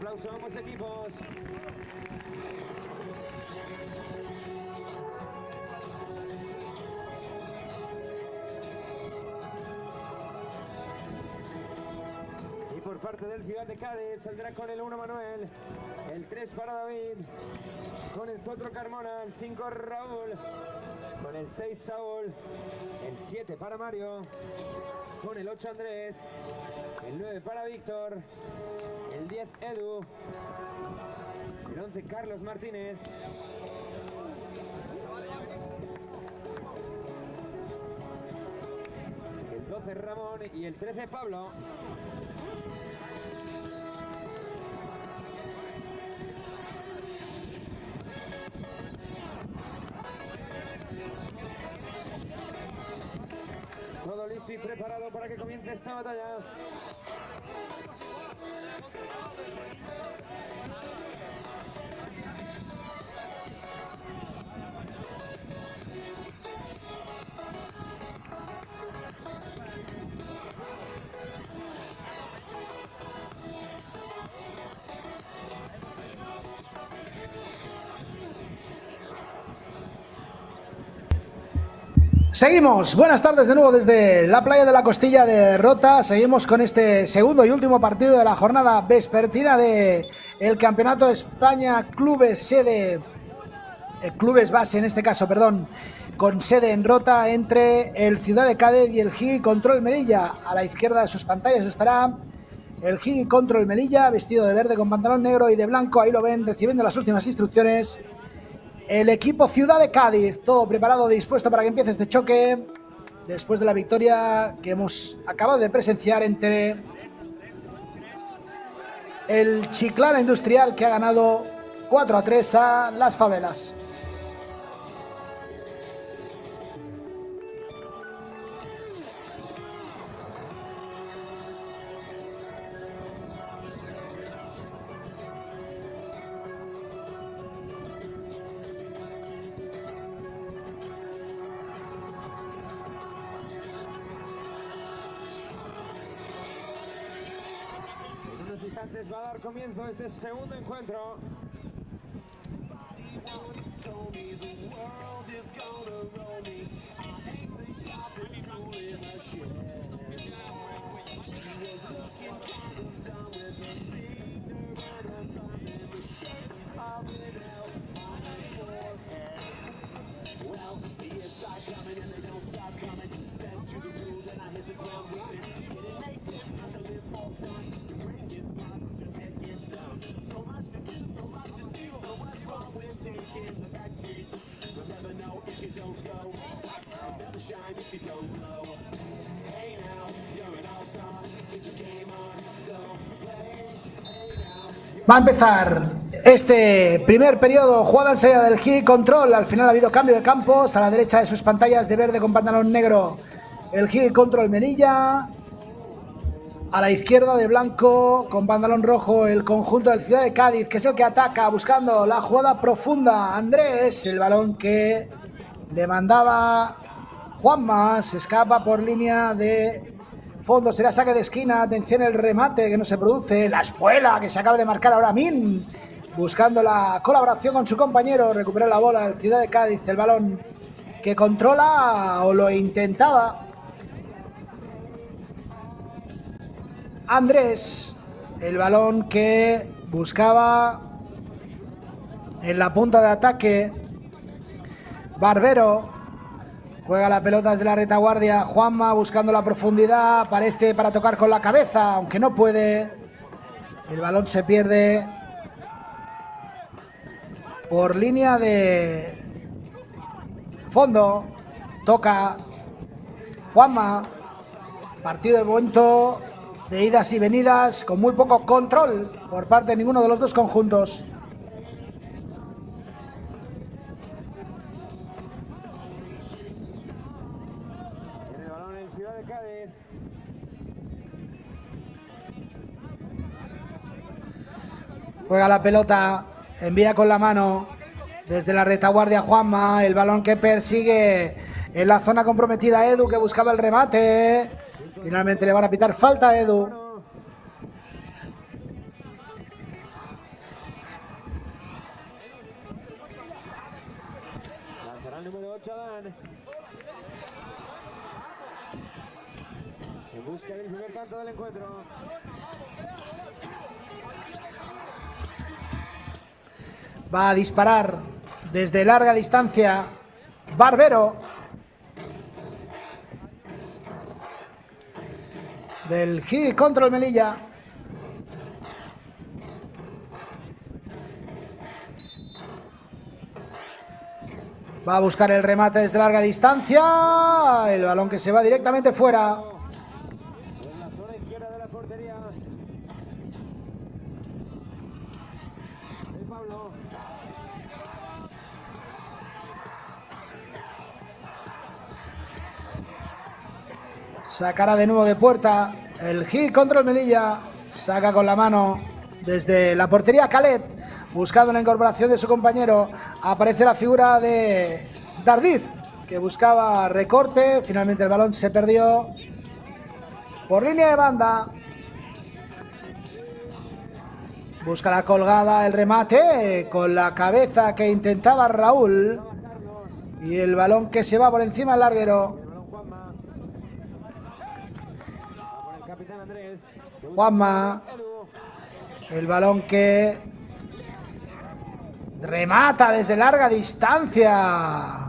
aplauso a ambos equipos. Y por parte del Ciudad de Cádiz saldrá con el 1 Manuel, el 3 para David, con el 4 Carmona, el 5 Raúl, con el 6 Saúl, el 7 para Mario, con el 8 Andrés, el 9 para Víctor, el 10 Edu, el 11 Carlos Martínez, el 12 Ramón y el 13 Pablo. Todo listo y preparado para que comience esta batalla. Seguimos, buenas tardes de nuevo desde la playa de la Costilla de Rota. Seguimos con este segundo y último partido de la jornada vespertina de el Campeonato de España Clubes Base en este caso, perdón, con sede en Rota entre el Ciudad de Cádiz y el Gigi Control Melilla. A la izquierda de sus pantallas estará el Gigi Control Melilla, vestido de verde con pantalón negro y de blanco. Ahí lo ven, recibiendo las últimas instrucciones. El equipo Ciudad de Cádiz, todo preparado, dispuesto para que empiece este choque después de la victoria que hemos acabado de presenciar entre el Chiclana Industrial, que ha ganado 4-3 a Las Favelas. Instantes va a dar comienzo este segundo encuentro. Va a empezar este primer periodo, jugada en salida del Gigi Control. Al final ha habido cambio de campos. A la derecha de sus pantallas, de verde con pantalón negro, el Gigi Control Melilla. A la izquierda, de blanco con pantalón rojo, el conjunto del Ciudad de Cádiz, que es el que ataca buscando la jugada profunda. Andrés, el balón que le mandaba Juanma, se escapa por línea de fondo, será saque de esquina. Atención, el remate que no se produce. La espuela que se acaba de marcar ahora Min, buscando la colaboración con su compañero. Recupera la bola el Ciudad de Cádiz, el balón que controla o lo intentaba Andrés, el balón que buscaba en la punta de ataque Barbero. Juega la pelota desde la retaguardia Juanma, buscando la profundidad. Aparece para tocar con la cabeza, aunque no puede. El balón se pierde por línea de fondo. Toca Juanma. Partido de momento de idas y venidas, con muy poco control por parte de ninguno de los dos conjuntos. Tiene el balón en Ciudad de Cádiz. Juega la pelota, envía con la mano desde la retaguardia Juanma. El balón que persigue en la zona comprometida Edu, que buscaba el remate. Finalmente le van a pitar falta a Edu. al número 8, Adán. En busca del primer tanto del encuentro. Va a disparar desde larga distancia Barbero del Hit Control Melilla. Va a buscar el remate desde larga distancia. El balón que se va directamente fuera. En la zona izquierda de la portería. De Pablo. Sacará de nuevo de puerta el Hit Control Melilla. Saca con la mano desde la portería Khaled, buscando la incorporación de su compañero. Aparece la figura de Dardiz, que buscaba recorte. Finalmente el balón se perdió por línea de banda. Busca la colgada, el remate con la cabeza que intentaba Raúl. Y el balón que se va por encima del larguero. Juanma. El balón que remata desde larga distancia.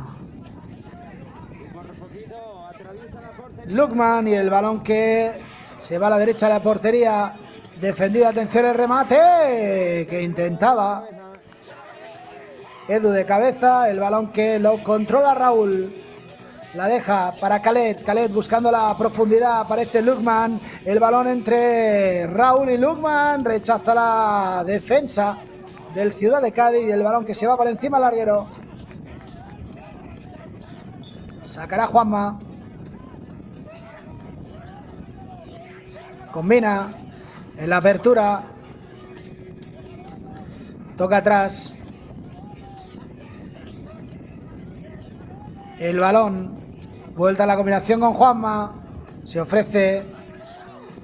Lukman, y el balón que se va a la derecha de la portería. Defendida, atención, el remate que intentaba Edu de cabeza. El balón que lo controla Raúl. La deja para Khaled. Khaled buscando la profundidad. Aparece Lukman. El balón entre Raúl y Lukman. Rechaza la defensa del Ciudad de Cádiz. Y el balón que se va por encima al larguero. Sacará Juanma. Combina en la apertura. Toca atrás. El balón. Vuelta a la combinación con Juanma. Se ofrece.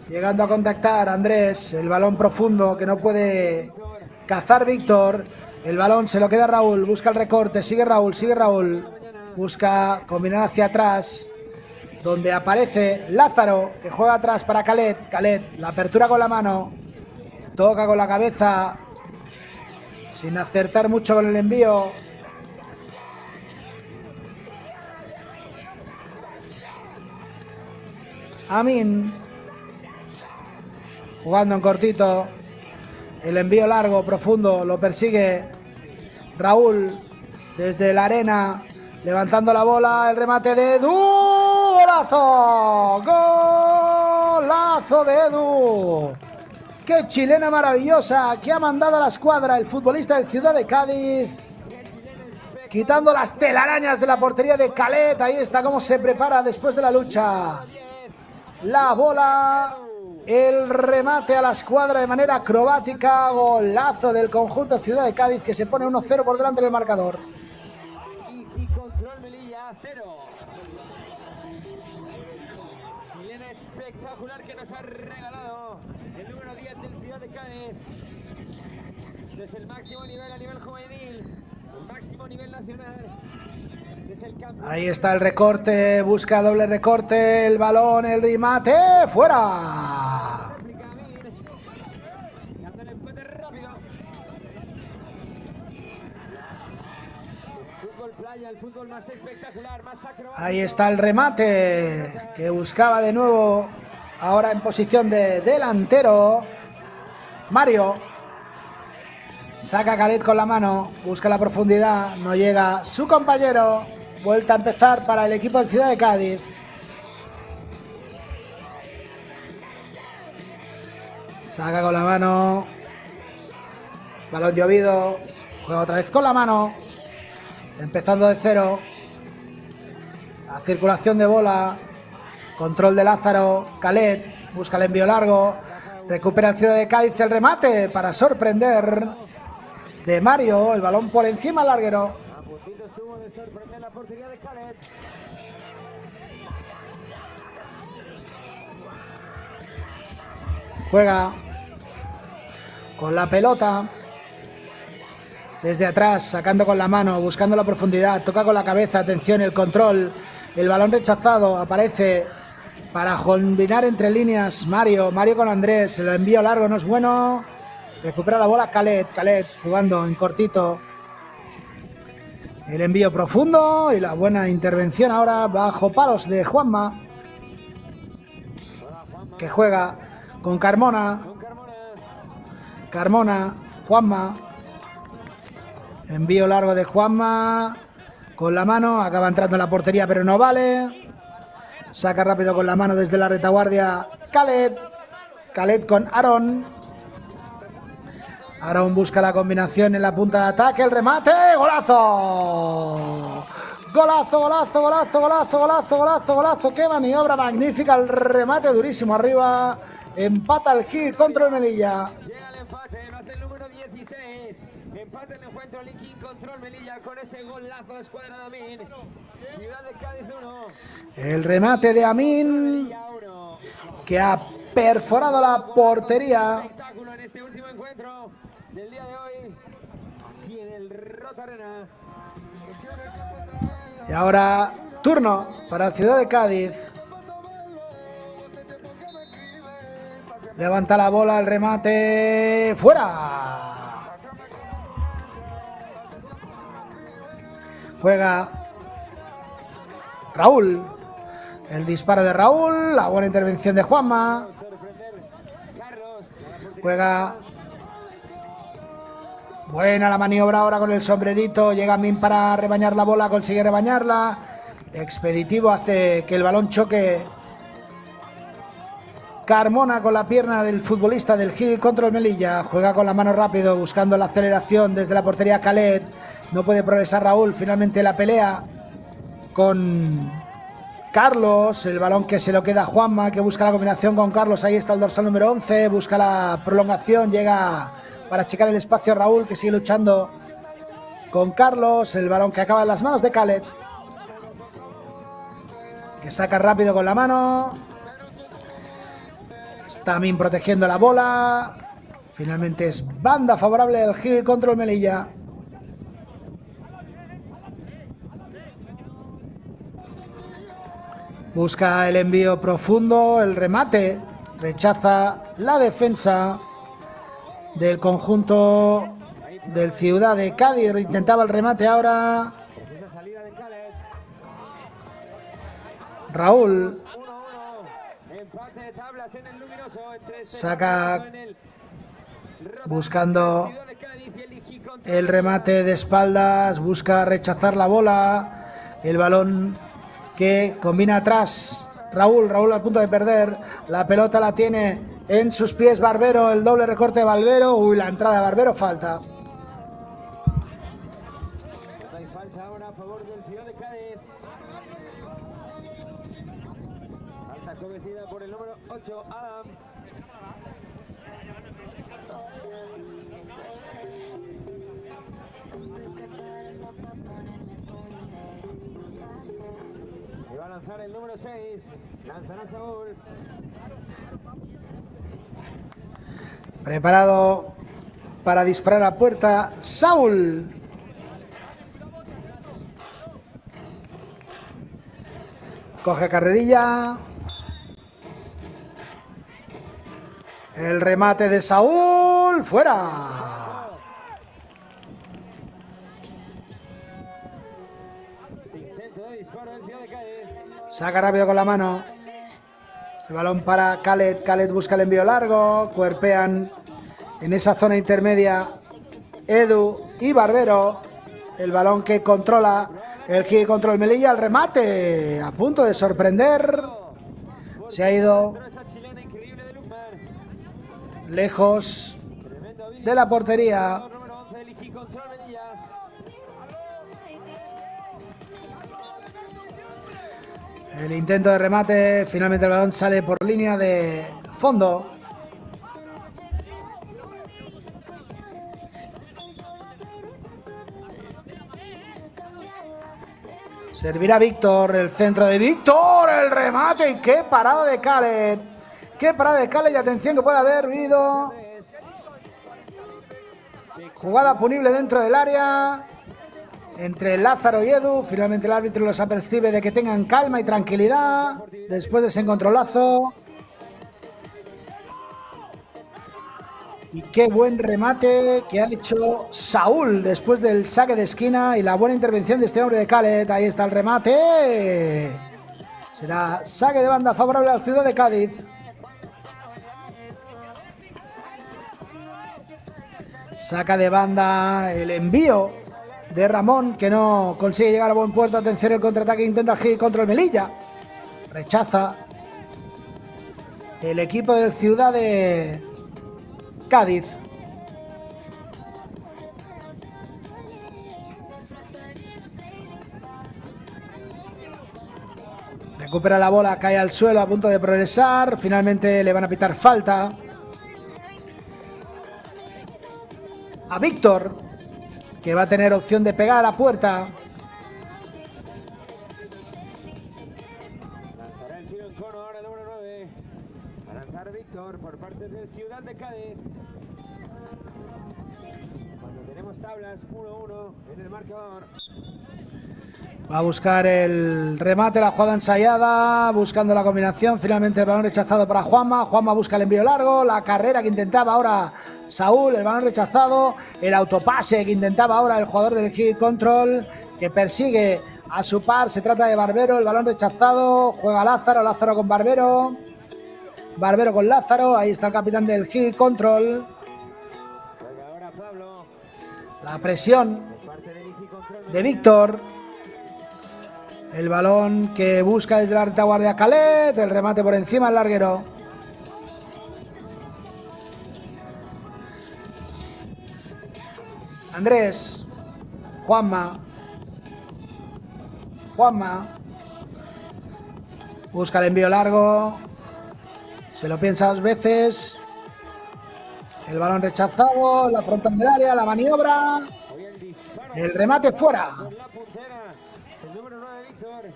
Llegando a contactar Andrés. El balón profundo que no puede cazar Víctor. El balón se lo queda Raúl. Busca el recorte. Sigue Raúl. Sigue Raúl. Busca combinar hacia atrás. Donde aparece Lázaro, que juega atrás para Khaled. Khaled, la apertura con la mano. Toca con la cabeza. Sin acertar mucho con el envío. Amin. Jugando en cortito. El envío largo, profundo. Lo persigue Raúl. Desde la arena. Levantando la bola. El remate de Edu. ¡Golazo! ¡Golazo de Edu! ¡Qué chilena maravillosa que ha mandado a la escuadra el futbolista del Ciudad de Cádiz! Quitando las telarañas de la portería de Khaled. Ahí está cómo se prepara después de la lucha. La bola, el remate a la escuadra de manera acrobática. Golazo del conjunto de Ciudad de Cádiz, que se pone 1-0 por delante del marcador. Y Control Melilla 0. Chilena espectacular que nos ha regalado el número 10 del Ciudad de Cádiz. Este es el máximo nivel a nivel juvenil, el máximo nivel nacional. Ahí está el recorte, busca doble recorte, el balón, el remate, fuera. Ahí está el remate que buscaba de nuevo, ahora en posición de delantero, Mario. Saca Khaled con la mano, busca la profundidad, no llega su compañero. Vuelta a empezar para el equipo de Ciudad de Cádiz. Saca con la mano. Balón llovido. Juega otra vez con la mano. Empezando de cero. La circulación de bola. Control de Lázaro. Khaled busca el envío largo. Recupera el Ciudad de Cádiz el remate para sorprender de Mario. El balón por encima al larguero. Sorprender la portería de Khaled. Juega con la pelota. Desde atrás, sacando con la mano, buscando la profundidad, toca con la cabeza, atención, el control, el balón rechazado, aparece para combinar entre líneas Mario con Andrés, el envío largo no es bueno, recupera la bola Khaled jugando en cortito, el envío profundo y la buena intervención ahora bajo palos de Juanma, que juega con Carmona, Juanma, envío largo de Juanma, con la mano, acaba entrando en la portería pero no vale, saca rápido con la mano desde la retaguardia Khaled con Aaron busca la combinación en la punta de ataque, el remate, golazo, qué maniobra magnífica, el remate durísimo arriba, empata el Gil contra el Melilla. Llega el empate, lo hace el número 16. Empate el encuentro, Liquín contra el Melilla con ese golazo de escuadra de Amin. Ciudad de Cádiz 1. El remate de Amin, que ha perforado la portería. Espectáculo en este último encuentro del día de hoy. Aquí en el Rota Arena. Y ahora turno para la Ciudad de Cádiz. Levanta la bola, el remate, fuera. Juega Raúl. El disparo de Raúl, la buena intervención de Juanma. Juega. Buena la maniobra ahora con el sombrerito. Llega Min para rebañar la bola, consigue rebañarla. Expeditivo, hace que el balón choque. Carmona con la pierna del futbolista del Gil contra el Melilla. Juega con la mano rápido, buscando la aceleración desde la portería Khaled. No puede progresar Raúl. Finalmente la pelea con Carlos. El balón que se lo queda a Juanma, que busca la combinación con Carlos. Ahí está el dorsal número 11. Busca la prolongación. Llega para checar el espacio Raúl, que sigue luchando con Carlos. El balón que acaba en las manos de Khaled, que saca rápido con la mano. Está Min protegiendo la bola. Finalmente es banda favorable del Gil contra el Melilla. Busca el envío profundo, el remate. Rechaza la defensa del conjunto del Ciudad de Cádiz. Intentaba el remate ahora Raúl. Saca buscando el remate de espaldas, busca rechazar la bola, el balón que combina atrás Raúl al punto de perder, la pelota la tiene en sus pies Barbero, el doble recorte de Barbero, la entrada de Barbero, falta. Hay falta ahora a favor del Ciudad de Cádiz. Falta cometida por el número 8, Adam. Y va a lanzar el número 6. Lanzará Saúl. Preparado para disparar a puerta Saúl. Coge carrerilla. El remate de Saúl. Fuera. Intento de disparo del Ciudad de Cádiz. Saca rápido con la mano. El balón para Khaled. Khaled busca el envío largo. Cuerpean en esa zona intermedia Edu y Barbero. El balón que controla el Gil contra el Melilla. El remate a punto de sorprender. Se ha ido lejos de la portería. El intento de remate, finalmente el balón sale por línea de fondo. Servirá Víctor, el centro de Víctor, el remate y qué parada de Khaled. Qué parada de Khaled y atención que puede haber habido Jugada punible dentro del área entre Lázaro y Edu. Finalmente el árbitro los apercibe de que tengan calma y tranquilidad después de ese encontrolazo. Y qué buen remate que ha hecho Saúl después del saque de esquina y la buena intervención de este hombre de Khaled. Ahí está el remate. Será saque de banda favorable al Ciudad de Cádiz. Saca de banda el envío de Ramón, que no consigue llegar a buen puerto. Atención, el contraataque, intenta el hit contra el Melilla. Rechaza el equipo del Ciudad de Cádiz. Recupera la bola, cae al suelo a punto de progresar. Finalmente le van a pitar falta a Víctor, que va a tener opción de pegar a puerta. Lanzará el tiro en cono ahora el número 9. A lanzar Víctor por parte del Ciudad de Cádiz. Cuando tenemos tablas 1-1 en el marcador. Va a buscar el remate, la jugada ensayada, buscando la combinación. Finalmente el balón rechazado para Juanma. Juanma busca el envío largo, la carrera que intentaba ahora Saúl, el balón rechazado, el autopase que intentaba ahora el jugador del Hit Control, que persigue a su par. Se trata de Barbero, el balón rechazado, juega Lázaro, Lázaro con Barbero, Barbero con Lázaro. Ahí está el capitán del Hit Control. Ahora Pablo. La presión de Víctor. El balón que busca desde la retaguardia Khaled, el remate por encima del larguero. Andrés, Juanma, busca el envío largo, se lo piensa 2 veces, el balón rechazado, la frontal del área, la maniobra, el remate fuera. El número 9, Víctor.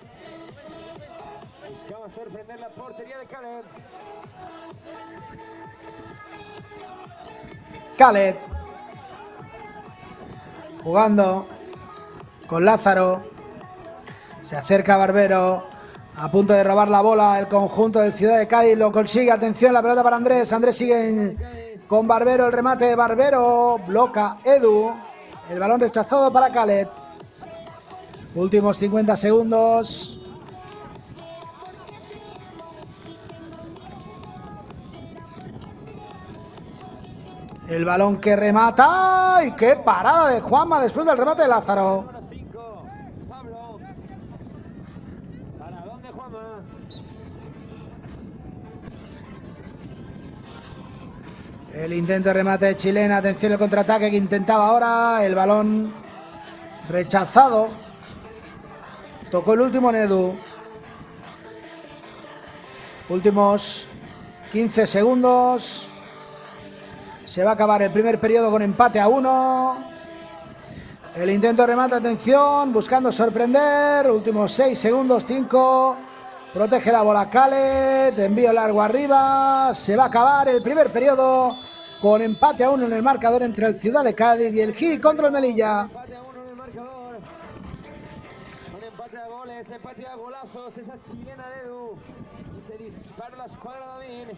Buscaba sorprender la portería de Khaled. Khaled jugando con Lázaro. Se acerca Barbero, a punto de robar la bola. El conjunto del Ciudad de Cádiz lo consigue. Atención, la pelota para Andrés. Andrés sigue con Barbero. El remate de Barbero. Bloca Edu. El balón rechazado para Khaled. Últimos 50 segundos. El balón que remata. ¡Y qué parada de Juanma después del remate de Lázaro! Pablo. ¿Para dónde, Juanma? El intento de remate de Chilena. Atención, el contraataque que intentaba ahora. El balón rechazado. Tocó el último en Edu. Últimos 15 segundos. Se va a acabar el primer periodo con empate a 1. El intento de remate, atención, buscando sorprender. Últimos 6 segundos, 5. Protege la bola Khaled. Envío largo arriba. Se va a acabar el primer periodo con empate a 1 en el marcador entre el Ciudad de Cádiz y el Hit contra el Melilla. Empate a golazos, esa chilena de Edu. Y se dispara la escuadra David.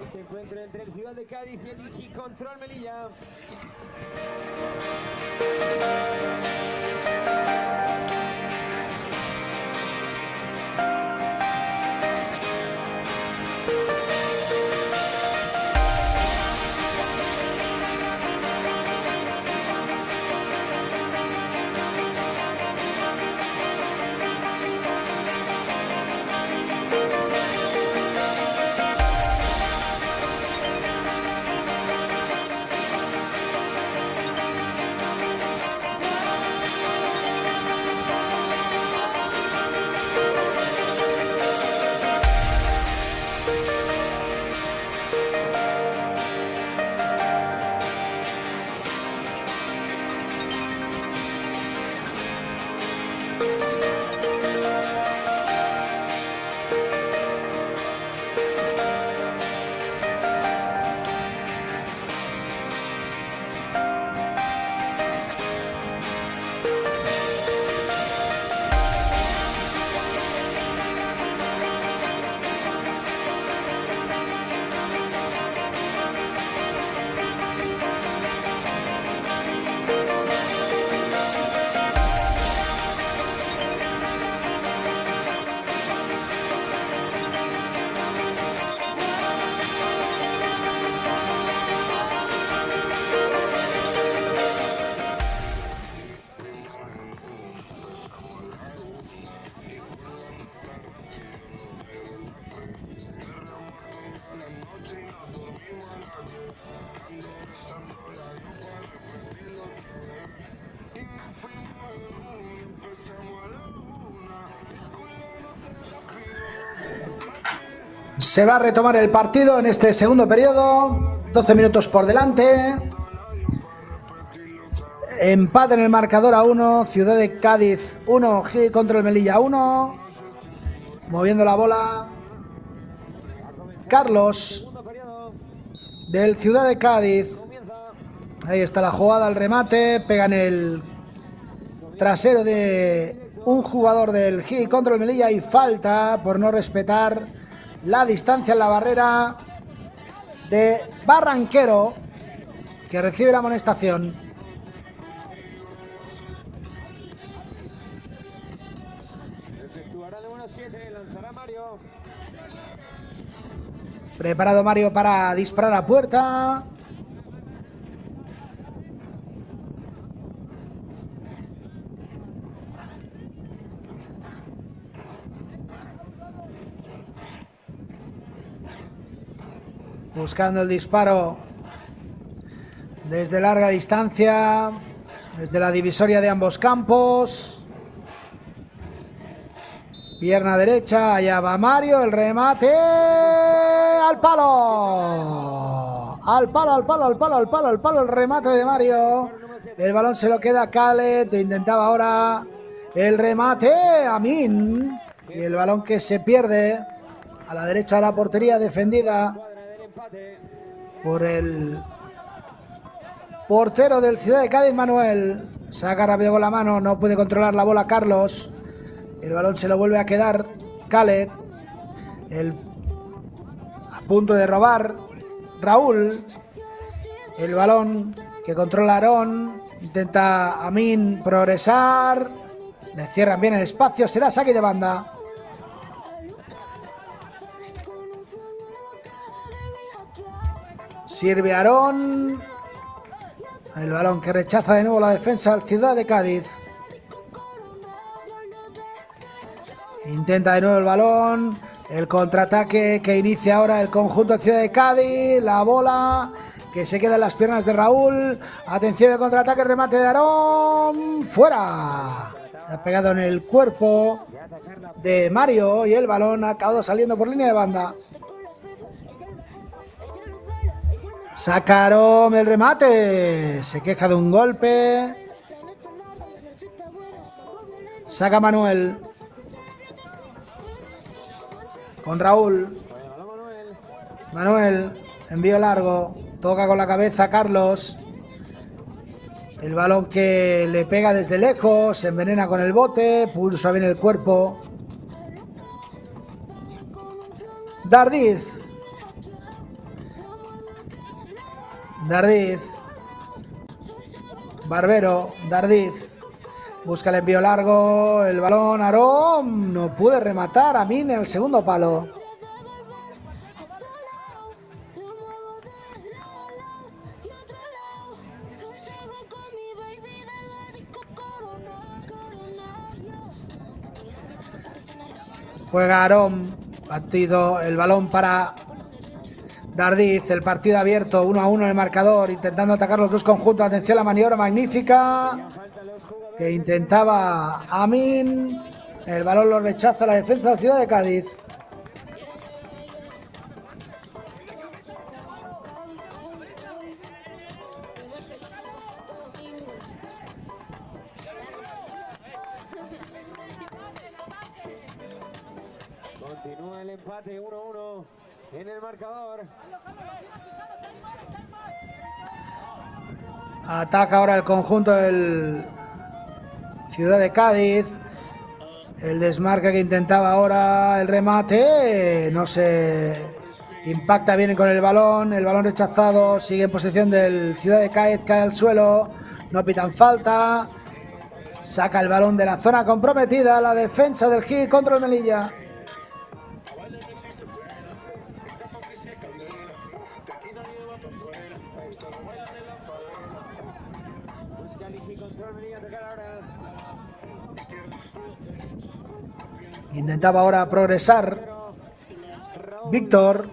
Este encuentro entre el Ciudad de Cádiz y el Hit contra el Melilla. Se va a retomar el partido en este segundo periodo. 12 minutos por delante. Empate en el marcador a 1. Ciudad de Cádiz 1. Gil contra el Melilla 1. Moviendo la bola Carlos del Ciudad de Cádiz. Ahí está la jugada, el remate. Pega en el trasero de un jugador del Gil contra el Melilla y falta por no respetar la distancia en la barrera de Barranquero, que recibe la amonestación. Preparado Mario para disparar a puerta. Buscando el disparo desde larga distancia, desde la divisoria de ambos campos. Pierna derecha, allá va Mario, el remate al palo. Al palo, el remate de Mario. El balón se lo queda Khaled, intentaba ahora el remate Amin. Y el balón que se pierde a la derecha de la portería, defendida por el portero del Ciudad de Cádiz, Manuel. Saca rápido con la mano, no puede controlar la bola Carlos. El balón se lo vuelve a quedar Khaled. A punto de robar Raúl. El balón que controla Aarón. Intenta Amin progresar. Le cierran bien el espacio. Será saque de banda. Sirve Aarón. El balón que rechaza de nuevo la defensa del Ciudad de Cádiz. Intenta de nuevo el balón. El contraataque que inicia ahora el conjunto de Ciudad de Cádiz. La bola que se queda en las piernas de Raúl. Atención, el contraataque, remate de Aarón. ¡Fuera! Ha pegado en el cuerpo de Mario y el balón ha acabado saliendo por línea de banda. Sacaron el remate. Se queja de un golpe. Saca Manuel. Con Raúl. Manuel. Envío largo. Toca con la cabeza Carlos. El balón que le pega desde lejos. Se envenena con el bote. Pulsa bien el cuerpo. Dardiz. Barbero, Dardiz. Busca el envío largo. El balón, Aarón. No puede rematar. Amin en el segundo palo. Juega Aarón. Partido el balón para Dardiz, el partido abierto, 1-1 en el marcador, intentando atacar los dos conjuntos. Atención a la maniobra magnífica que intentaba Amin. El balón lo rechaza la defensa de la Ciudad de Cádiz. Continúa el empate 1-1 en el marcador. Ataca ahora el conjunto del Ciudad de Cádiz. El desmarque que intentaba ahora, el remate, no se impacta bien con el balón rechazado, sigue en posesión del Ciudad de Cádiz, cae al suelo, no pitan falta, saca el balón de la zona comprometida, la defensa del Gil contra el Melilla. Intentaba ahora progresar Víctor.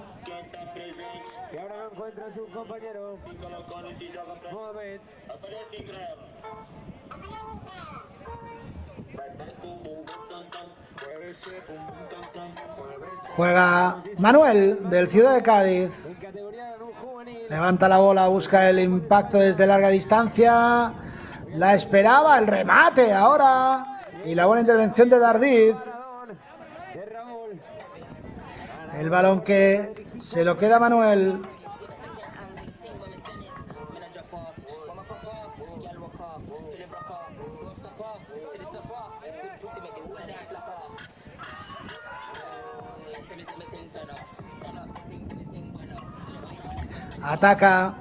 Y ahora no encuentra a su compañero. Mohamed. Juega Manuel del Ciudad de Cádiz. Levanta la bola, busca el impacto desde larga distancia. La esperaba, el remate ahora. Y la buena intervención de Dardiz. El balón que se lo queda Manuel. Ataca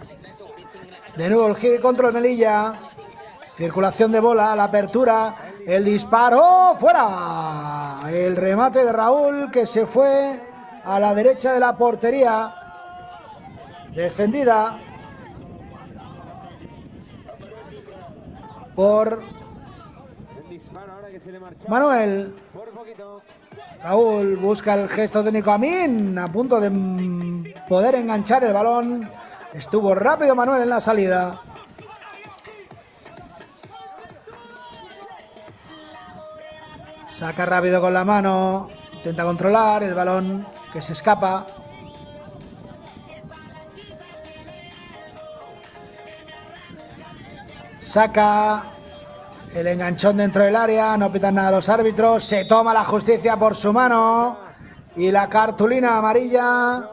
de nuevo el hit contra el Melilla. Circulación de bola, la apertura, el disparo, fuera. El remate de Raúl que se fue a la derecha de la portería. Defendida por Manuel. Raúl busca el gesto técnico Amin, a punto de poder enganchar el balón. Estuvo rápido Manuel en la salida. Saca rápido con la mano, intenta controlar el balón que se escapa. Saca el enganchón dentro del área, no pitan nada los árbitros, se toma la justicia por su mano y la cartulina amarilla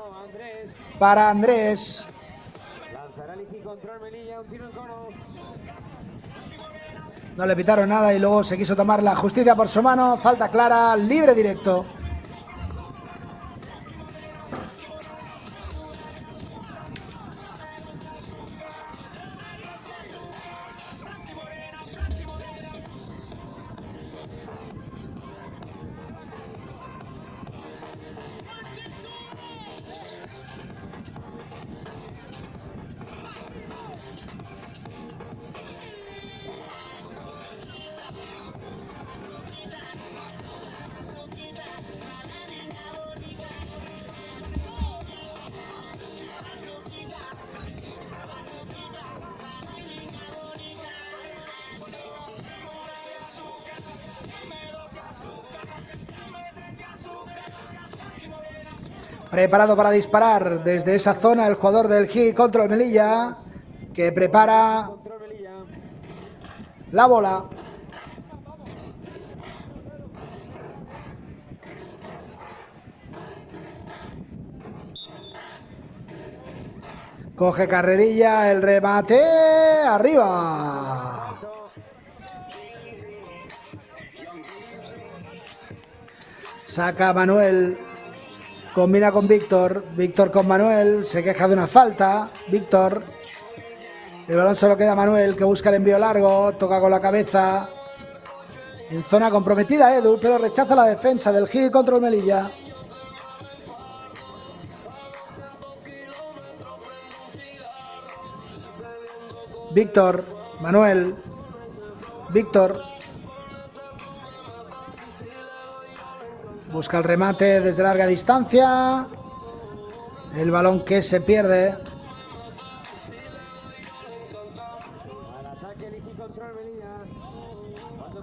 para Andrés. No le pitaron nada y luego se quiso tomar la justicia por su mano, falta clara, libre directo. Preparado para disparar desde esa zona el jugador del GI contra el Melilla, que prepara la bola. Coge carrerilla, el remate, arriba. Saca Manuel. Combina con Víctor, Víctor con Manuel, se queja de una falta, Víctor, el balón se lo queda a Manuel que busca el envío largo, toca con la cabeza, en zona comprometida Edu, pero rechaza la defensa del GI contra el Melilla. Víctor, Manuel, Víctor. Busca el remate desde larga distancia. El balón que se pierde.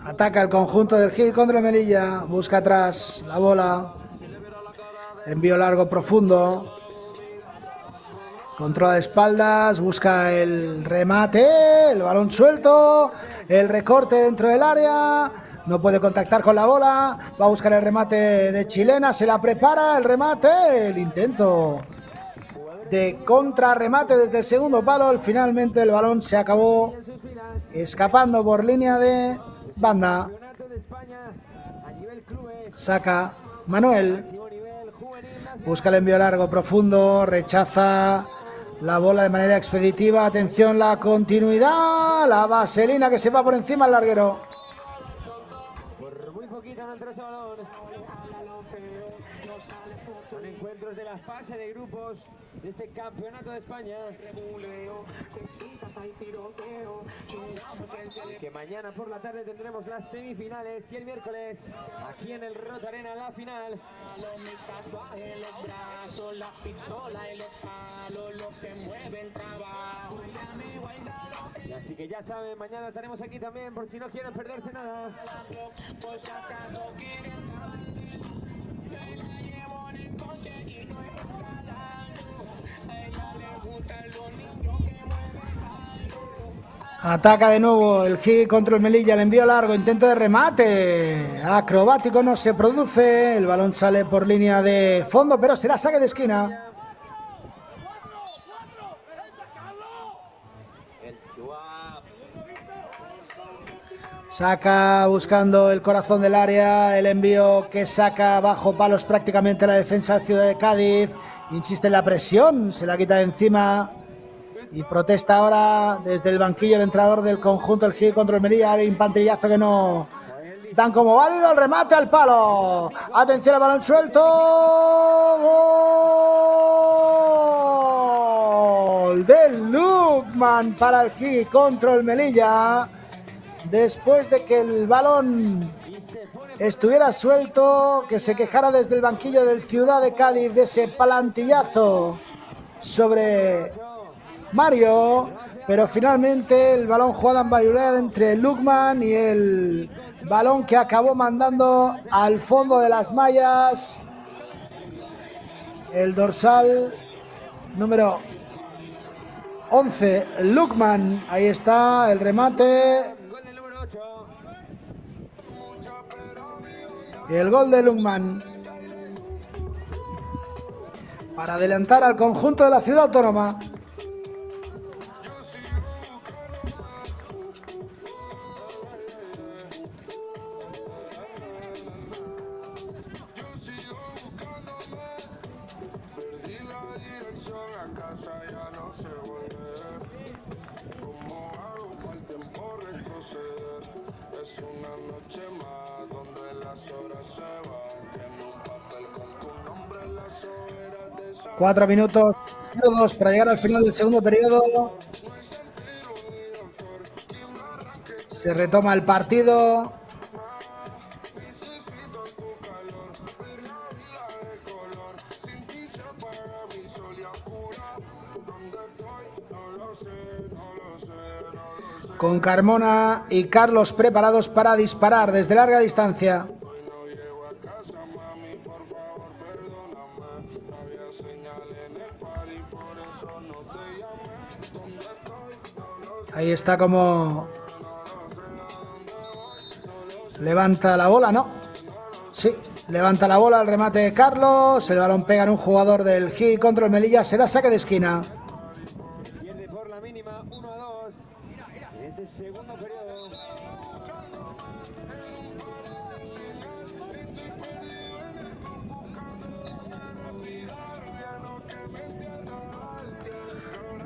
Ataca el conjunto del GI contra el Melilla. Busca atrás la bola. Envío largo profundo. Controla de espaldas. Busca el remate. El balón suelto. El recorte dentro del área. No puede contactar con la bola. Va a buscar el remate de Chilena. Se la prepara. El remate. El intento de contrarremate desde el segundo palo. Finalmente el balón se acabó escapando por línea de banda. Saca Manuel. Busca el envío largo profundo. Rechaza la bola de manera expeditiva. Atención, la continuidad. La vaselina que se va por encima al larguero. Son encuentros de la fase de grupos de este campeonato de España. Que mañana por la tarde tendremos las semifinales y el miércoles aquí en el Rota Arena la final. Y así que ya saben, mañana estaremos aquí también por si no quieren perderse nada. Ataca de nuevo el hit contra el Melilla, el envío largo, intento de remate, acrobático no se produce, el balón sale por línea de fondo, pero será saque de esquina. Saca buscando el corazón del área, el envío que saca bajo palos prácticamente la defensa de Ciudad de Cádiz, insiste en la presión, se la quita de encima. Y protesta ahora desde el banquillo el entrenador del conjunto el hit contra el Melilla, el infanterillazo que no dan como válido, el remate al palo. Atención al balón suelto. Gol del Lukman para el hit contra el Melilla. Después de que el balón estuviera suelto, que se quejara desde el banquillo del Ciudad de Cádiz de ese palantillazo sobre Mario, pero finalmente el balón jugado en bayulea entre Lukman y el balón que acabó mandando al fondo de las mallas el dorsal número 11, Lukman. Ahí está el remate y el gol de Lukman para adelantar al conjunto de la Ciudad Autónoma. Cuatro minutos para llegar al final del segundo periodo. Se retoma el partido. Con Carmona y Carlos preparados para disparar desde larga distancia. Ahí está como levanta la bola, ¿no? Sí, levanta la bola, el remate de Carlos, el balón pega en un jugador del hit contra el Melilla, será saque de esquina. Pierde por la mínima 1-2 en este segundo periodo.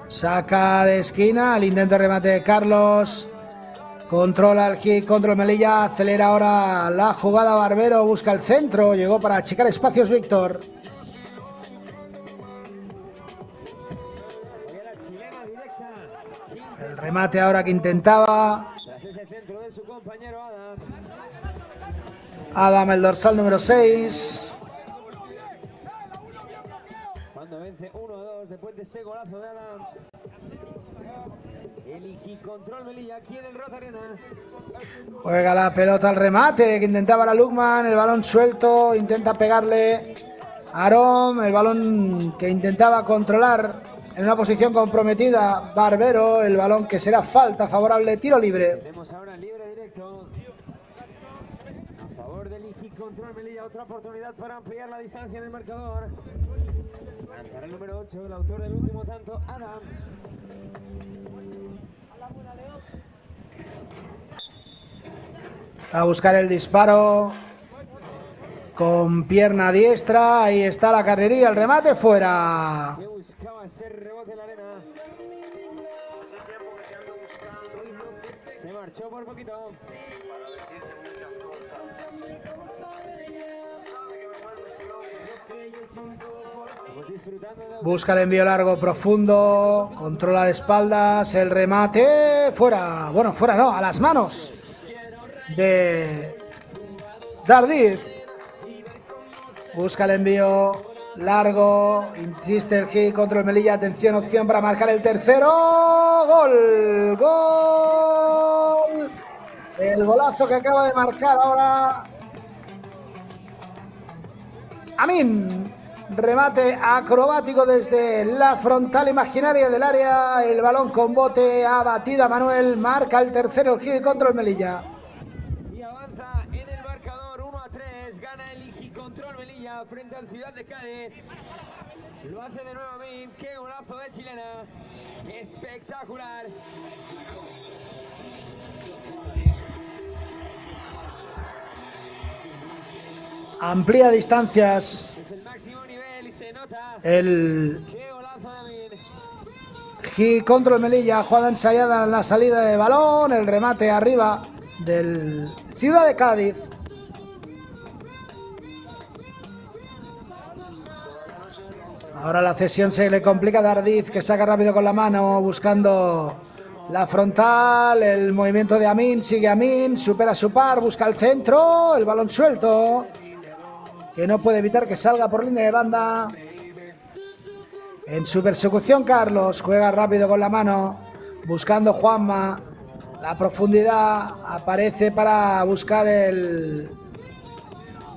Saca de esquina, el intento de remate de Carlos. Controla el hit contra el Melilla, acelera ahora la jugada Barbero, busca el centro, llegó para achicar espacios Víctor. El remate ahora que intentaba Adam, el dorsal número 6. Cuando vence 1-2 después de ese golazo de Adam. El control Melilla aquí en el Rota Arena. Juega la pelota al remate que intentaba la Lukman, el balón suelto, intenta pegarle Aarón, el balón que intentaba controlar en una posición comprometida Barbero, el balón que será falta favorable, tiro libre. Tenemos ahora libre directo a favor del control Melilla, otra oportunidad para ampliar la distancia en el marcador. Lanzará el número 8, el autor del último tanto, Adam. A buscar el disparo con pierna diestra, ahí está la carrería, el remate fuera. Que buscaba ese rebote en la arena. Se marchó por poquito. Busca el envío largo profundo, controla de espaldas, el remate, fuera, bueno, fuera no, a las manos de Dardiz. Busca el envío largo, insiste el hit contra el Melilla, atención, opción para marcar el tercero, gol, gol, el golazo que acaba de marcar ahora Amin. Remate acrobático desde la frontal imaginaria del área. El balón con bote ha batido a Manuel. Marca el tercero el hit contra el Melilla. Y avanza en el marcador 1-3. Gana el hit contra el Melilla frente al Ciudad de Cádiz. Lo hace de nuevo Amin. Qué golazo de chilena. Espectacular. Amplía distancias. El hit contra el Melilla, jugada ensayada en la salida de balón, el remate arriba del Ciudad de Cádiz. Ahora la cesión se le complica a Dardiz, que saca rápido con la mano buscando la frontal, el movimiento de Amin, sigue Amin, supera su par, busca el centro, el balón suelto, que no puede evitar que salga por línea de banda. En su persecución Carlos, juega rápido con la mano, buscando Juanma, la profundidad, aparece para buscar el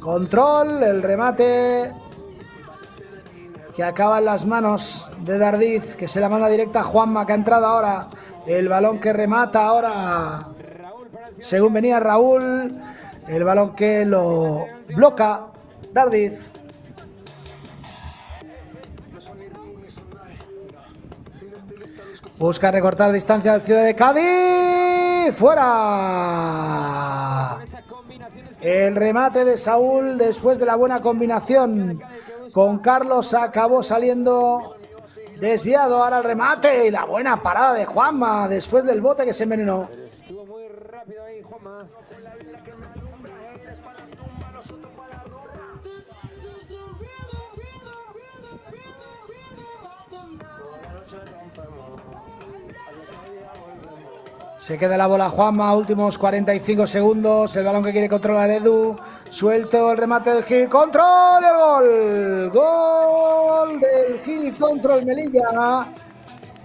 control, el remate, que acaba en las manos de Dardiz, que se la manda directa a Juanma, que ha entrado ahora, el balón que remata ahora, según venía Raúl, el balón que lo bloca Dardiz. Busca recortar distancia del Ciudad de Cádiz. ¡Fuera! El remate de Saúl después de la buena combinación con Carlos acabó saliendo desviado. Ahora el remate y la buena parada de Juanma después del bote que se envenenó. Estuvo muy rápido ahí Juanma. Se queda la bola Juanma, últimos 45 segundos, el balón que quiere controlar Edu, suelto el remate del hit, control y el gol, gol del hit contra el Melilla,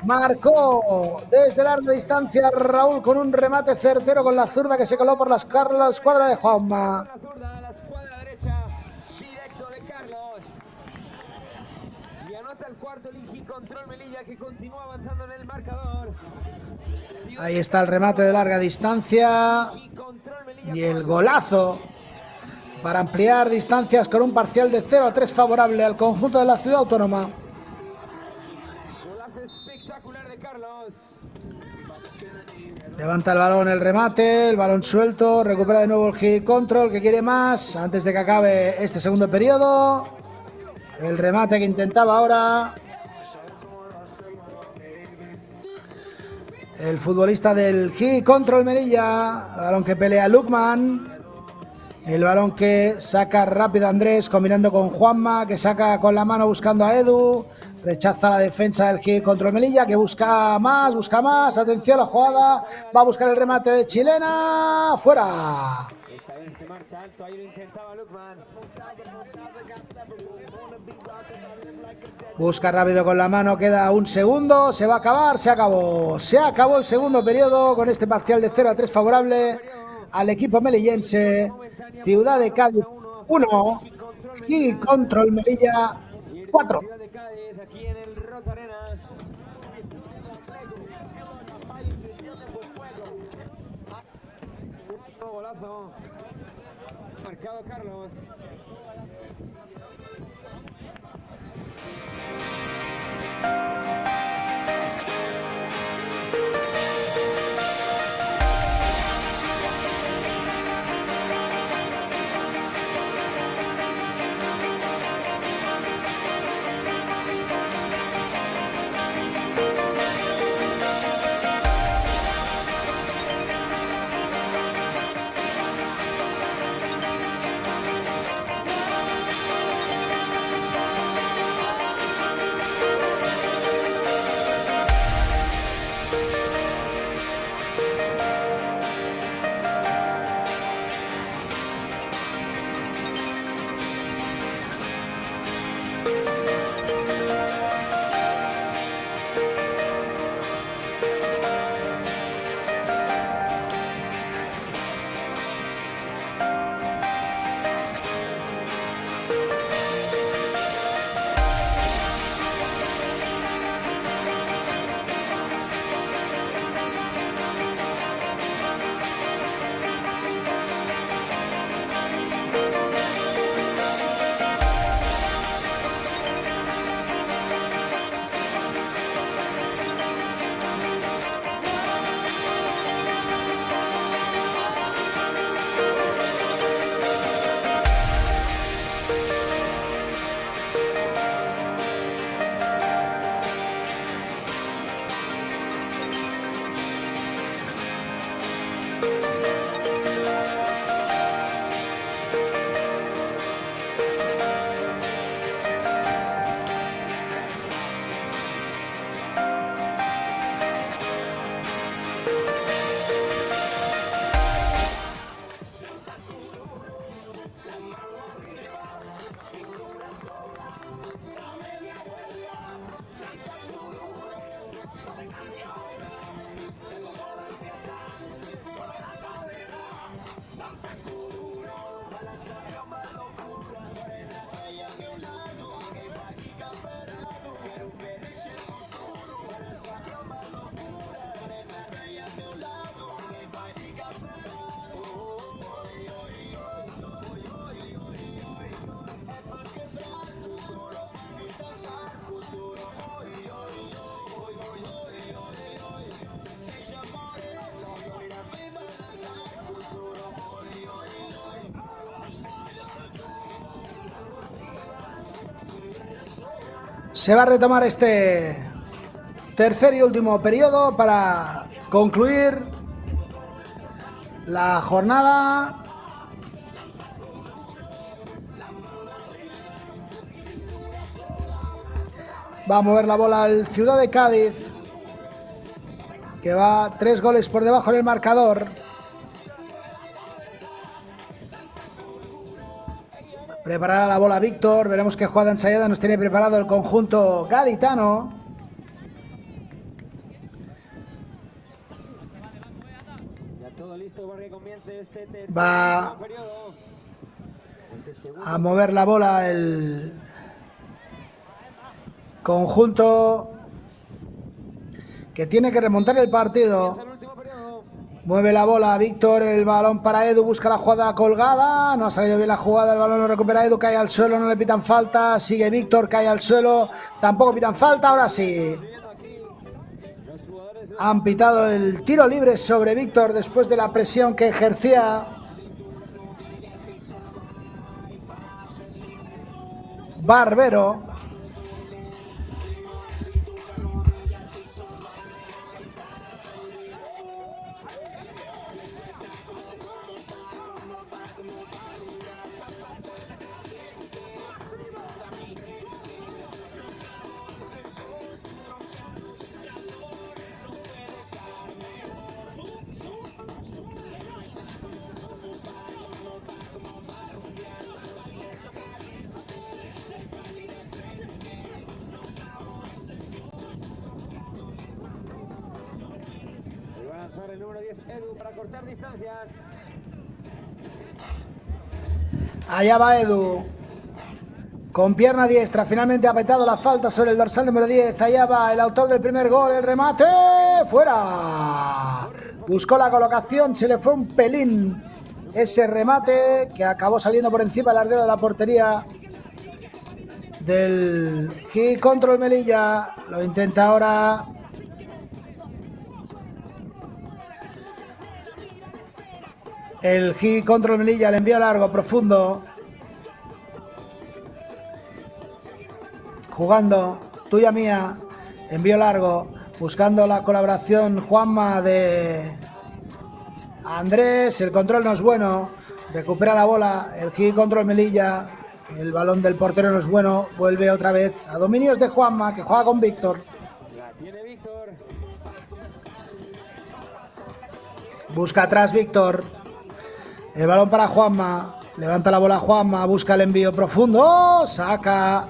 marcó desde larga distancia Raúl con un remate certero con la zurda que se coló por la escuadra de Juanma. La escuadra derecha, directo de Carlos. Y anota el cuarto Ligi control Melilla, que continúa avanzando en el marcador. Ahí está el remate de larga distancia y el golazo para ampliar distancias con un parcial de 0-3 favorable al conjunto de la Ciudad Autónoma. Golazo espectacular de Carlos. Levanta el balón, el remate, el balón suelto, recupera de nuevo el hit control, que quiere más antes de que acabe este segundo periodo. El remate que intentaba ahora el futbolista del hit control Melilla, el balón que pelea Lukman, el balón que saca rápido Andrés combinando con Juanma, que saca con la mano buscando a Edu, rechaza la defensa del hit control Melilla, que busca más, atención a la jugada, va a buscar el remate de chilena, fuera. Esta vez se marcha alto, ahí lo intentaba Lukman. Busca rápido con la mano, queda un segundo, se va a acabar, se acabó. Se acabó el segundo periodo con este parcial de 0-3 favorable al equipo melillense. Ciudad de Cádiz 1 y control Melilla 4. Ciudad de Cádiz, aquí en el Rota Arenas. Un golazo. Marcado Carlos. Se va a retomar este tercer y último periodo para concluir la jornada. Va a mover la bola el Ciudad de Cádiz, que va 3 goles por debajo en el marcador. Preparará la bola Víctor. Veremos qué jugada ensayada nos tiene preparado el conjunto gaditano. Ya todo listo para que comience este Va periodo. a mover la bola el conjunto que tiene que remontar el partido. Mueve la bola Víctor, el balón para Edu, busca la jugada colgada, no ha salido bien la jugada, el balón lo recupera Edu, cae al suelo, no le pitan falta, sigue Víctor, cae al suelo, tampoco pitan falta, ahora sí. Han pitado el tiro libre sobre Víctor después de la presión que ejercía Barbero. El número 10, Edu, para cortar distancias. Allá va Edu, con pierna diestra, finalmente ha petado la falta sobre el dorsal número 10. Allá va el autor del primer gol, el remate, fuera. Buscó la colocación, se le fue un pelín ese remate que acabó saliendo por encima del larguero de la portería del G Control Melilla. Lo intenta ahora el G Control Melilla, el envío largo, profundo. Jugando, tuya mía, envío largo, buscando la colaboración Juanma de Andrés, el control no es bueno, recupera la bola, el G Control Melilla, el balón del portero no es bueno, vuelve otra vez a dominios de Juanma, que juega con Víctor. La tiene Víctor. Busca atrás Víctor. El balón para Juanma. Levanta la bola Juanma. Busca el envío profundo. Saca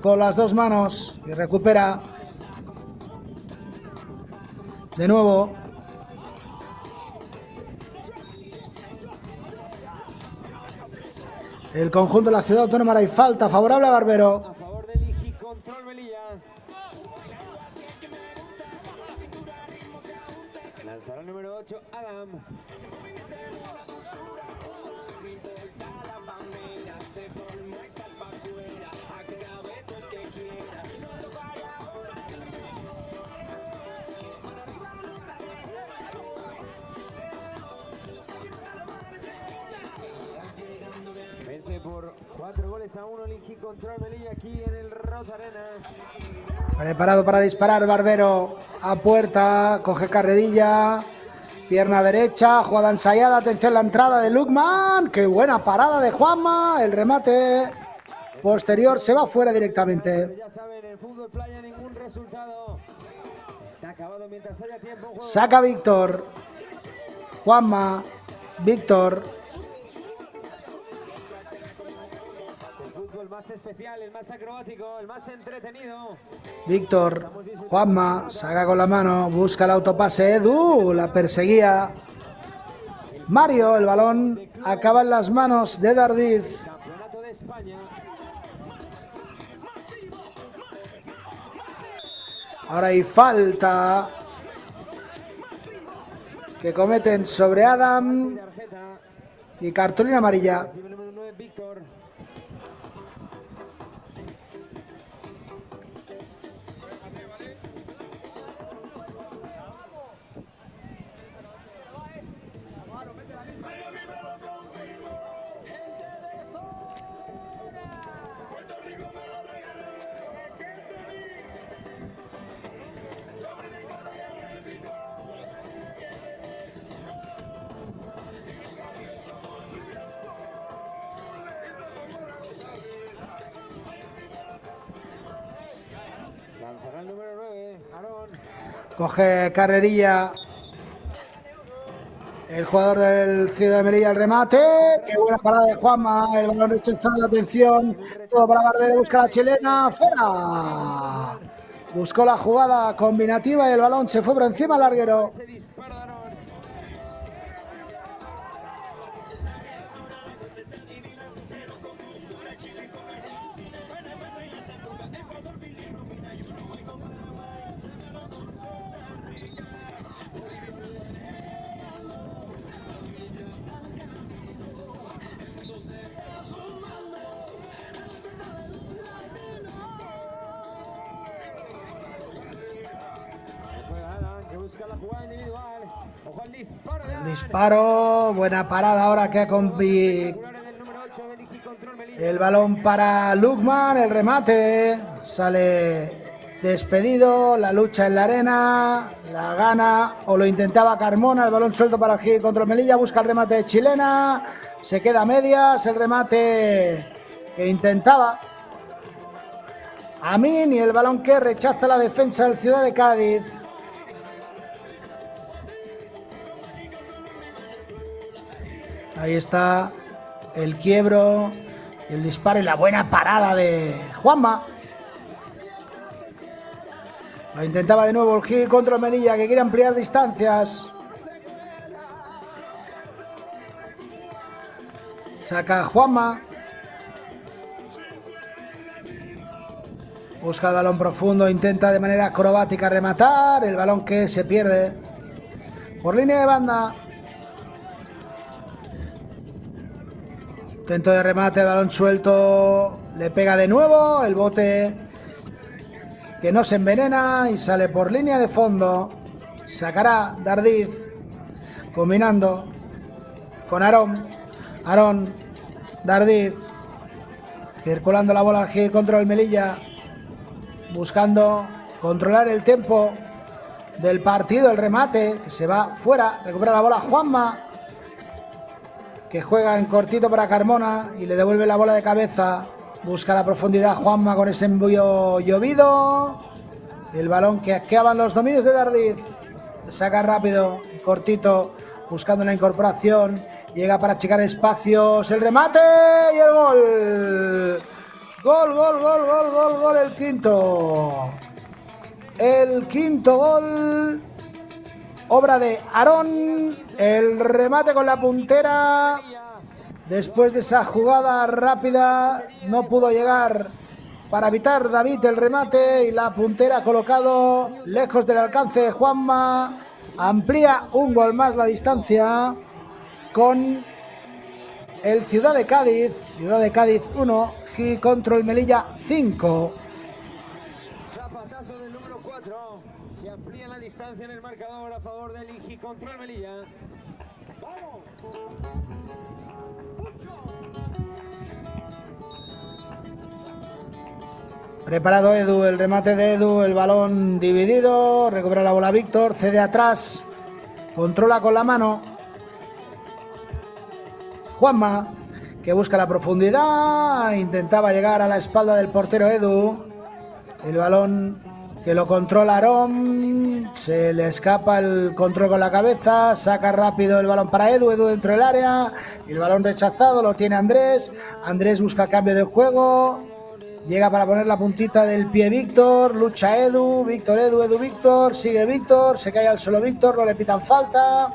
con las dos manos y recupera. De nuevo. El conjunto de la Ciudad Autónoma, hay falta favorable a Barbero. A favor del IGI Control Melilla. Lanzará el número 8, Adam. Vence por 4-1 el IGI Control Melilla aquí en el Rota Arena. Preparado para disparar Barbero a puerta, coge carrerilla, pierna derecha, jugada ensayada, atención la entrada de Lukman, qué buena parada de Juanma, el remate posterior se va fuera directamente. Ya saben, en fútbol playa ningún resultado está acabado mientras haya tiempo. Saca Víctor, Juanma, Víctor. El más especial, el más acrobático, el más entretenido. Víctor, Juanma, saca con la mano, busca el autopase Edu, la perseguía Mario, el balón acaba en las manos de Dardiz. Campeonato de España. Ahora hay falta que cometen sobre Adam y cartulina amarilla. Número 9, Víctor. Lanzará el número 9, Aarón. Coge carrerilla el jugador del Ciudad de Melilla, el remate. Qué buena parada de Juanma. El balón rechazado, atención. Todo para Barbero, busca la chilena. Fuera. Buscó la jugada combinativa y el balón se fue por encima al larguero. Ese disparo de Aarón. Busca la jugada individual. Ojo al disparo de Aarón. Disparo, buena parada ahora que ha el balón para Lukman, el remate, sale despedido, la lucha en la arena, la gana o lo intentaba Carmona, el balón suelto para el Gil contra Melilla, busca el remate de chilena, se queda a medias, el remate que intentaba Amin y el balón que rechaza la defensa del Ciudad de Cádiz. Ahí está el quiebro, el disparo y la buena parada de Juanma. Lo intentaba de nuevo el Gil contra Melilla, que quiere ampliar distancias. Saca Juanma. Busca el balón profundo, intenta de manera acrobática rematar. El balón que se pierde por línea de banda. Intento de remate, el balón suelto, le pega de nuevo, el bote que no se envenena y sale por línea de fondo. Sacará Dardiz, combinando con Aarón. Aarón, Dardiz, circulando la bola al Gil contra el Melilla, buscando controlar el tiempo del partido, el remate que se va fuera, recupera la bola Juanma, que juega en cortito para Carmona y le devuelve la bola de cabeza. Busca la profundidad Juanma con ese envío llovido. El balón que acaban los dominios de Dardiz. Saca rápido, cortito, buscando la incorporación. Llega para achicar espacios. El remate y el gol. Gol, gol, gol, gol, gol, gol. El quinto. El quinto gol. Obra de Aarón, el remate con la puntera. Después de esa jugada rápida no pudo llegar para evitar David el remate y la puntera colocado lejos del alcance de Juanma. Amplía un gol más la distancia con el Ciudad de Cádiz. Ciudad de Cádiz 1, Gil contra el Melilla 5. Zapatazo del número 4 que amplía la distancia en el marcador a favor del Gil contra el Melilla. ¡Vamos! Preparado Edu, el remate de Edu, el balón dividido, recupera la bola Víctor, cede atrás, controla con la mano. Juanma, que busca la profundidad, intentaba llegar a la espalda del portero Edu. El balón que lo controla Aarón, se le escapa el control con la cabeza, saca rápido el balón para Edu, Edu dentro del área, el balón rechazado, lo tiene Andrés, Andrés busca cambio de juego, llega para poner la puntita del pie Víctor, lucha Edu, Víctor, Edu, Edu, Víctor, sigue Víctor, se cae al suelo Víctor, no le pitan falta,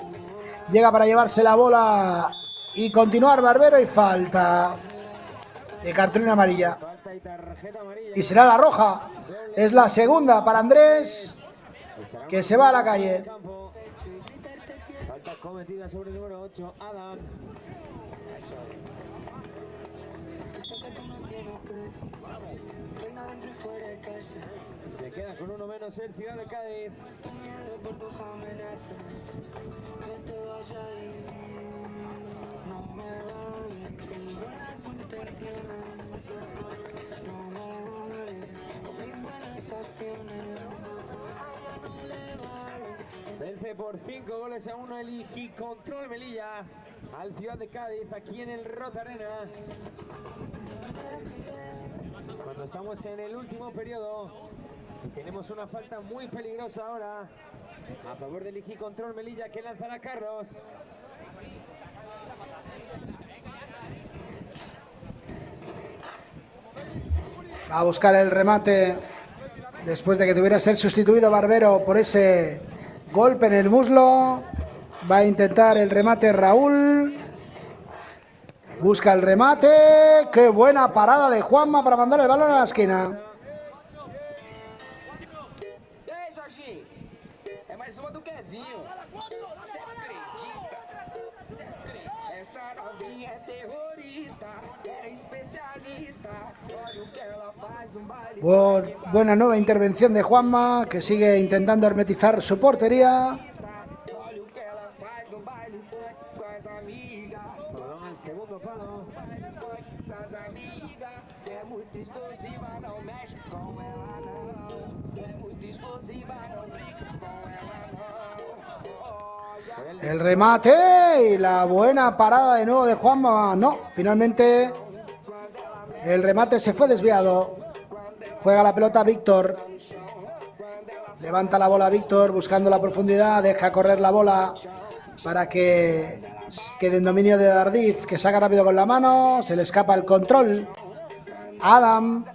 llega para llevarse la bola y continuar Barbero y falta de cartulina amarilla. Y será la roja. Es la segunda para Andrés, que se va a la calle. Falta cometida sobre el número 8, Adam. Se queda con uno menos el Ciudad de Cádiz. Vence por 5-1 el Gil contra el Melilla al Ciudad de Cádiz aquí en el Rota Arena. Cuando estamos en el último periodo Y tenemos una falta muy peligrosa ahora a favor del Igi Control Melilla, que lanzará Carlos. Va a buscar el remate después de que tuviera que ser sustituido Barbero por ese golpe en el muslo. Va a intentar el remate Raúl. Busca el remate. Qué buena parada de Juanma para mandar el balón a la esquina. Buena nueva intervención de Juanma, que sigue intentando hermetizar su portería. Balón al segundo palo. El remate y la buena parada de nuevo de Juanma. No, finalmente el remate se fue desviado. Juega la pelota Víctor. Levanta la bola Víctor buscando la profundidad. Deja correr la bola para que quede en dominio de Dardiz, que saca rápido con la mano. Se le escapa el control. Adam.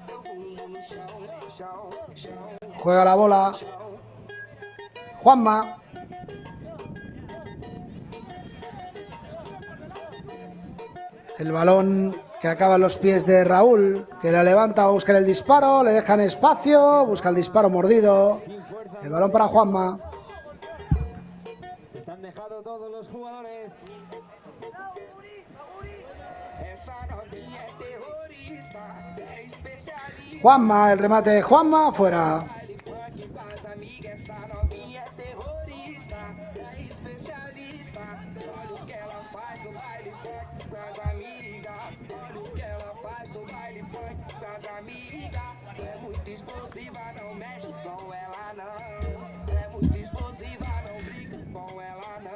Juega la bola Juanma. El balón que acaba en los pies de Raúl, que la levanta, va a buscar el disparo, le dejan espacio, busca el disparo mordido. El balón para Juanma. Se están dejando todos los jugadores. Juanma, el remate de Juanma, fuera.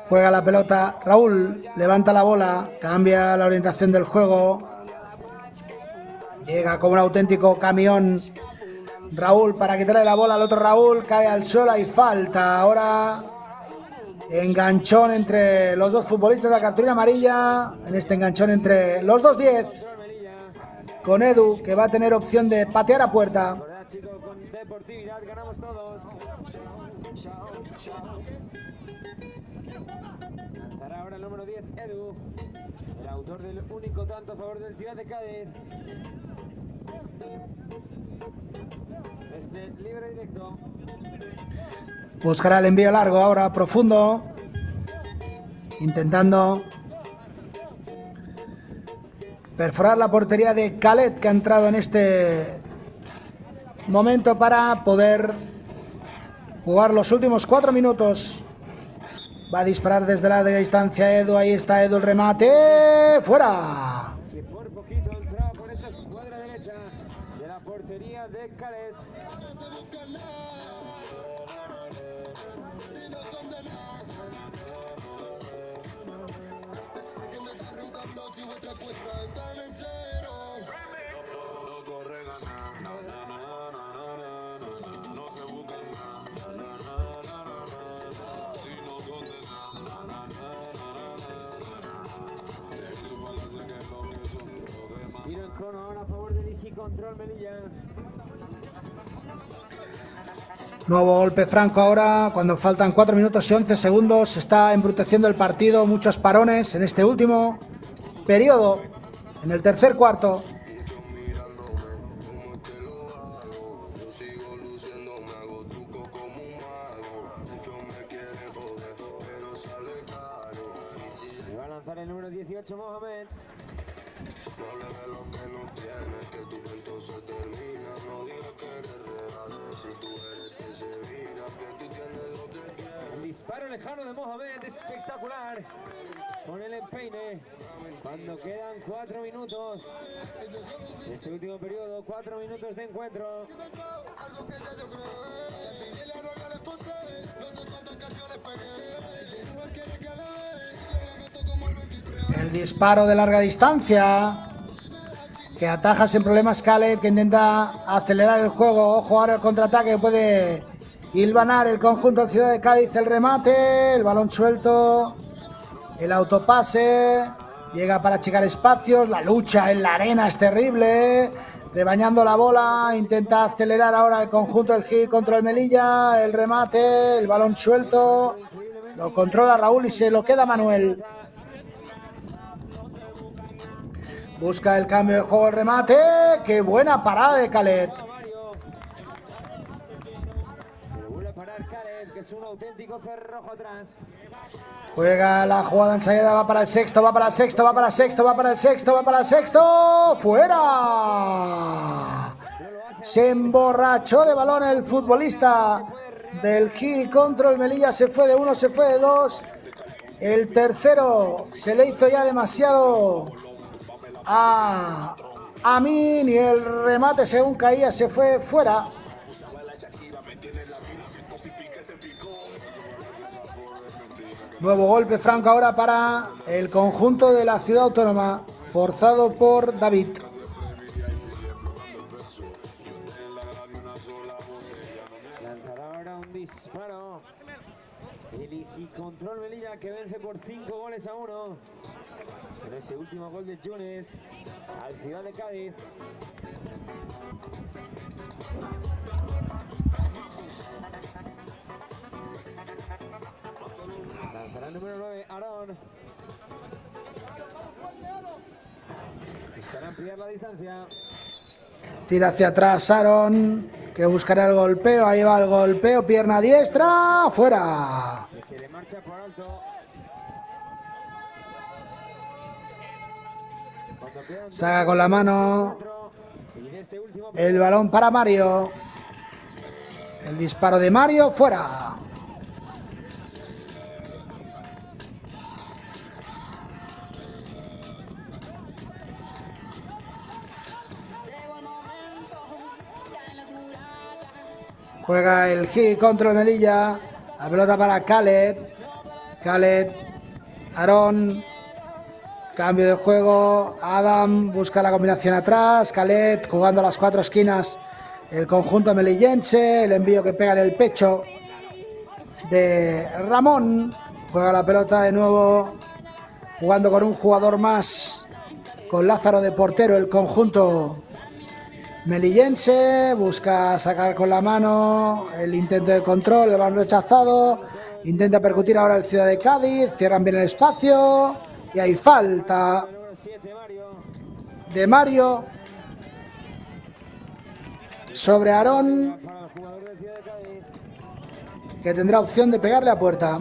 Juega la pelota Raúl, levanta la bola, cambia la orientación del juego. Llega como un auténtico camión Raúl para quitarle la bola al otro Raúl. Cae al suelo y falta. Ahora enganchón entre los dos futbolistas de la cartulina amarilla. En este enganchón entre los dos 10. Con Edu, que va a tener opción de patear a puerta. Recordad, chicos, con deportividad ganamos todos. Lanzará ahora el número 10, Edu, el autor del único tanto a favor del Ciudad de Cádiz. Libre directo. Buscará el envío largo ahora, profundo. Intentando perforar la portería de Khaled, que ha entrado en este momento para poder jugar los últimos 4 minutos. Va a disparar desde la distancia Edu. Ahí está Edu, el remate. ¡Fuera! Que por poquito entraba por esa escuadra derecha de la portería de Khaled. Tiro en cono ahora a favor del Igi Control Melilla. Nuevo golpe franco ahora, cuando faltan 4 minutos y 11 segundos. Se está embruteciendo el partido, muchos parones en este último periodo, en el tercer cuarto. Se va a lanzar el número 18, Mohamed. El disparo lejano de Mohamed es espectacular. Con el empeine. Cuando quedan 4 minutos. Este último periodo, 4 minutos de encuentro. El disparo de larga distancia. que ataja sin problemas Khaled, que intenta acelerar el juego. Ojo ahora el contraataque, puede hilvanar el conjunto de Ciudad de Cádiz. El remate, el balón suelto, el autopase, llega para achicar espacios. La lucha en la arena es terrible, rebañando la bola, intenta acelerar ahora el conjunto del Gil contra el Melilla. El remate, el balón suelto, lo controla Raúl y se lo queda Manuel. Busca el cambio de juego, el remate. ¡Qué buena parada de Khaled! Juega la jugada ensayada, va para el sexto, va para el sexto, va para el sexto, va para el sexto, va para el sexto. ¡Fuera! Se emborrachó de balón el futbolista del Gil contra el Melilla. Se fue de uno, se fue de dos. El tercero se le hizo ya demasiado a Amin y el remate según caía se fue fuera. Nuevo golpe franco ahora para el conjunto de la Ciudad Autónoma, forzado por David. Lanzará ahora un disparo. El Control Melilla que vence por 5-1 en ese último gol de Yunes al Ciudad de Cádiz. Lanzará el número 9, Aarón. Buscará ampliar la distancia. Tira hacia atrás Aarón, que buscará el golpeo. Ahí va el golpeo, pierna diestra, fuera. Que se le marcha por alto. Saca con la mano el balón para Mario. El disparo de Mario, fuera. Juega el Gil contra el Melilla. La pelota para Khaled. Khaled, Aarón. Cambio de juego. Adam busca la combinación atrás. Khaled jugando a las cuatro esquinas. El conjunto melillense. El envío que pega en el pecho de Ramón. Juega la pelota de nuevo. Jugando con un jugador más. Con Lázaro de portero. El conjunto melillense. Busca sacar con la mano. El intento de control. El balón rechazado. Intenta percutir ahora el Ciudad de Cádiz. Cierran bien el espacio. Y hay falta de Mario sobre Aarón, que tendrá opción de pegarle a puerta.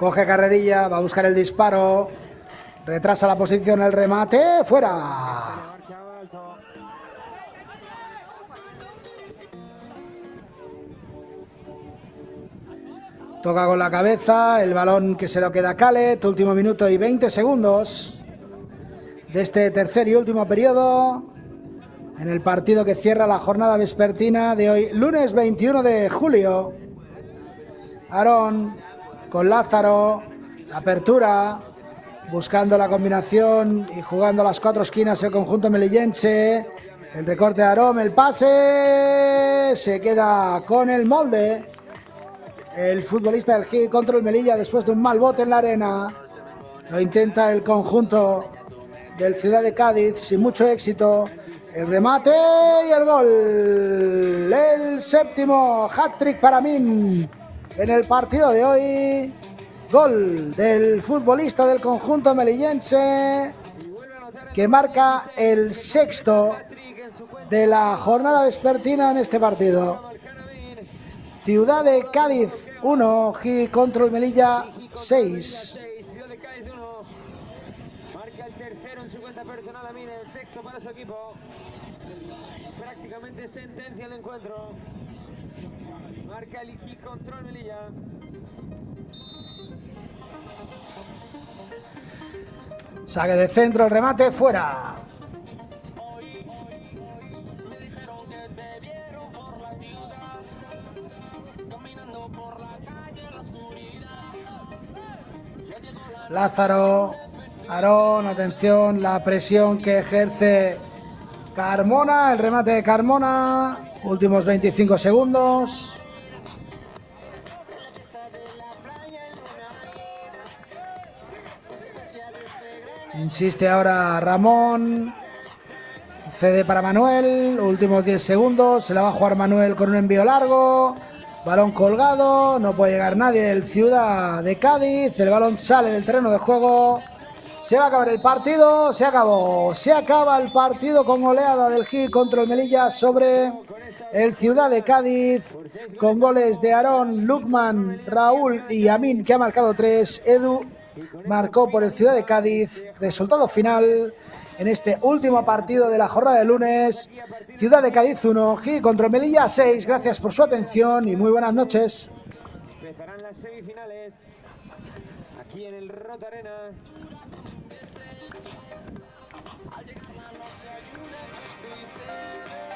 Coge carrerilla, va a buscar el disparo. Retrasa la posición, el remate, fuera. Toca con la cabeza, el balón que se lo queda a Khaled. Último minuto y 20 segundos de este tercer y último periodo en el partido que cierra la jornada vespertina de hoy, lunes 21 de julio. Aarón con Lázaro, la apertura, buscando la combinación y jugando a las cuatro esquinas el conjunto melillense. El recorte de Aarón, el pase, se queda con el molde. El futbolista del Gil contra el Melilla después de un mal bote en la arena. Lo intenta el conjunto del Ciudad de Cádiz sin mucho éxito. El remate y el gol. El séptimo hat-trick para Min en el partido de hoy. Gol del futbolista del conjunto melillense, que marca el sexto de la jornada vespertina en este partido. Ciudad de Cádiz 1, Gil contra el Melilla 6. Marca el tercero en su cuenta personal, Amin, el sexto para su equipo. Prácticamente sentencia el encuentro. Marca el Iji Control Melilla. Saque de centro, el remate fuera. Lázaro, Aarón, atención, la presión que ejerce Carmona, el remate de Carmona, últimos 25 segundos. Insiste ahora Ramón, cede para Manuel, últimos 10 segundos, se la va a jugar Manuel con un envío largo. Balón colgado, no puede llegar nadie del Ciudad de Cádiz, el balón sale del terreno de juego, se va a acabar el partido, se acabó, se acaba el partido con goleada del GIC contra el Melilla sobre el Ciudad de Cádiz, con goles de Aarón, Lukman, Raúl y Amin, que ha marcado 3, Edu marcó por el Ciudad de Cádiz. Resultado final en este último partido de la jornada de lunes: Ciudad de Cádiz 1, GIC contra Melilla 6. Gracias por su atención y muy buenas noches. Empezarán las semifinales aquí en el Rota Arena. Al llegar la noche hay un efecto y se